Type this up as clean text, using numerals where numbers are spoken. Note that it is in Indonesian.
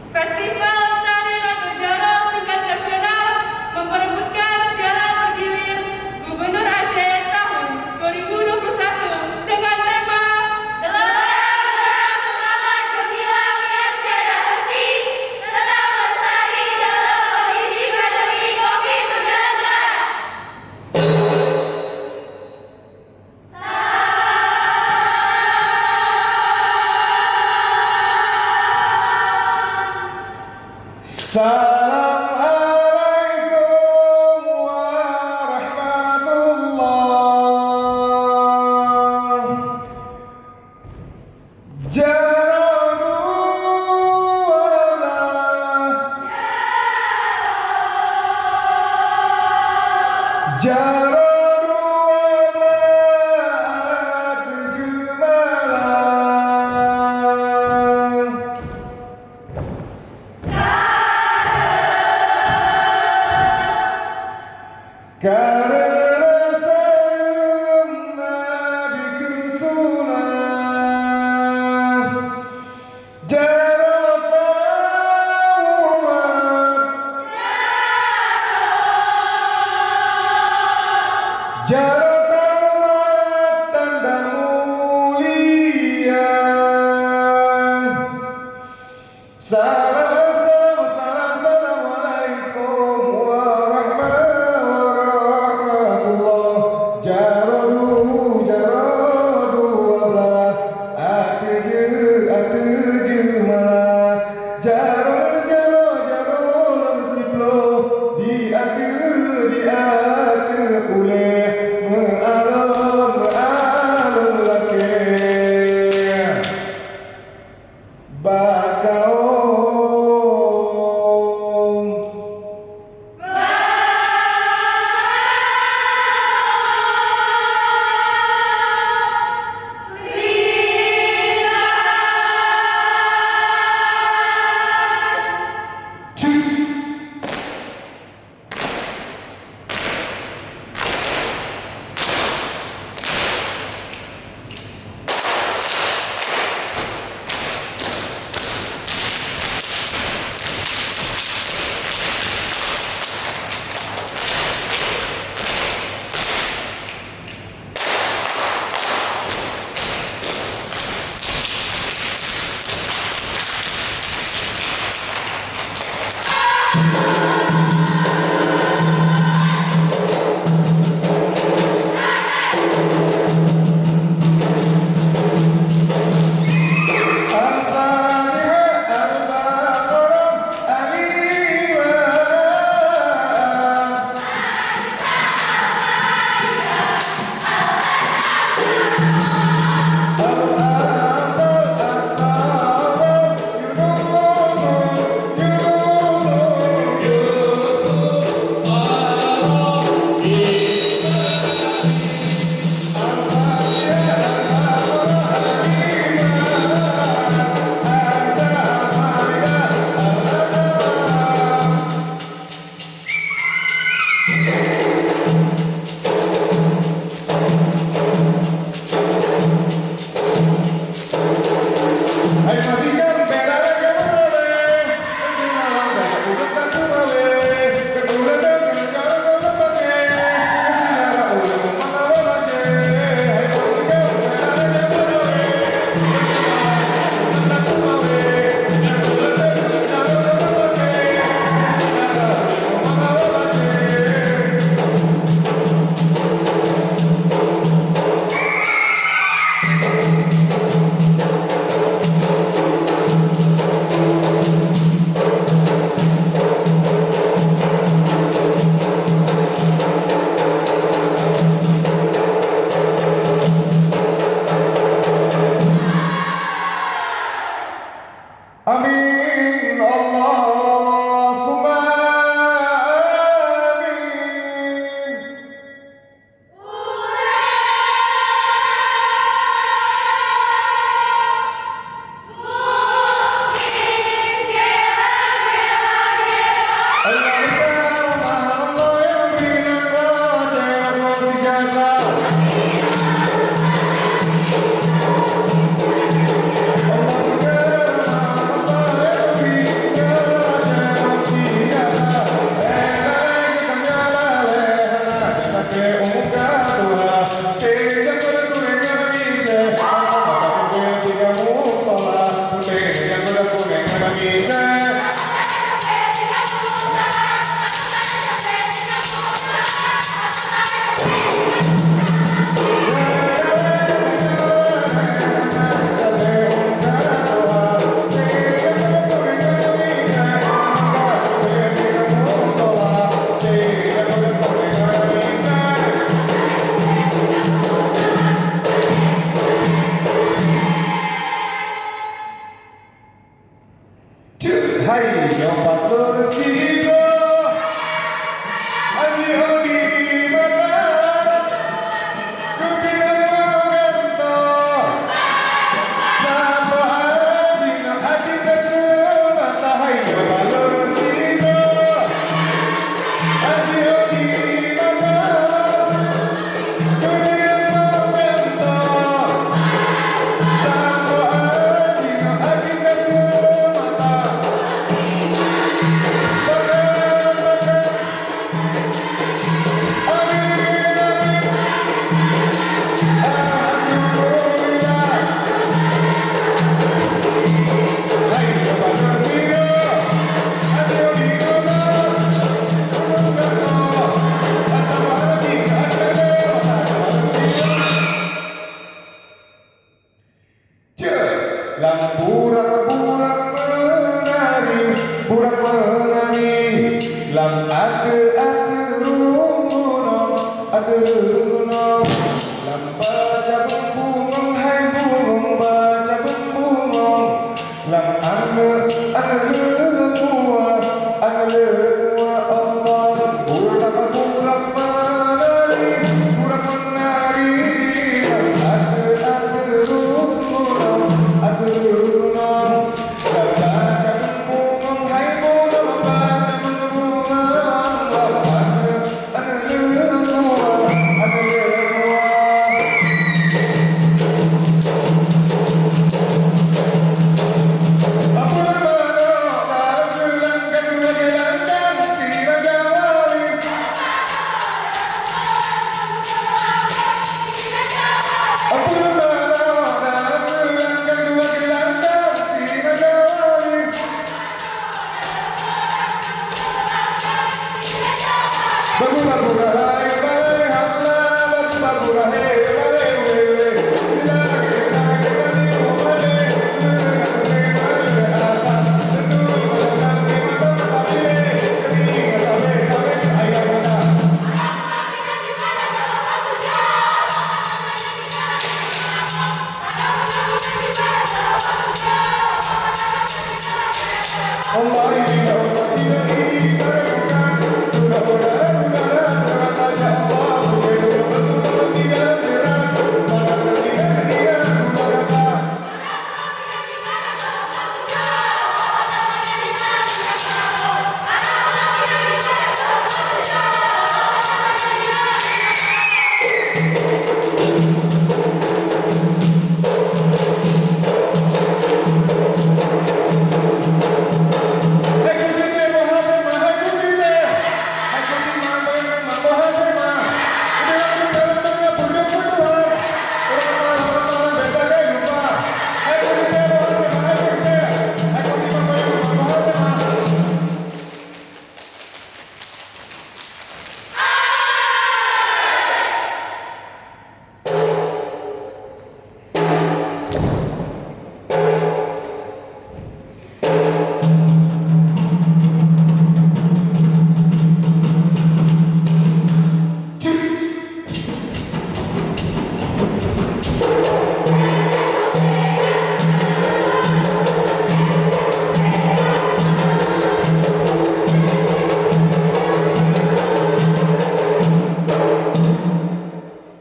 Festival Tari Ratoh Jaroe tingkat nasional memperebutkan piala bergilir Gubernur Aceh tahun 2021 dengan tema Gelombang semangat gemilang yang tiada henti, tetap lestari dalam kondisi pandemi COVID-19. Assalamualaikum warahmatullahi karena salam Nabi Kursulah Jaroe umat tanda mulia. Assalamualaikum warahmatullahi Jaroe ablah atuju malah Jaroe langsiplo di atu oleh mealon lake bakaong Indonesia. Hai, yang patut sido, hati-hati mata, kebilang gantor, sama hati kesemata. Hai, yang patut sido, hati-hati mata, kebilang gantor, sama hati kesemata. Burak menari, lam ate rumunong, lam baca bungong, hai bungong baca bungong, lam ane lemua Allah, lam burak menari, lam ate rumunong, Oh my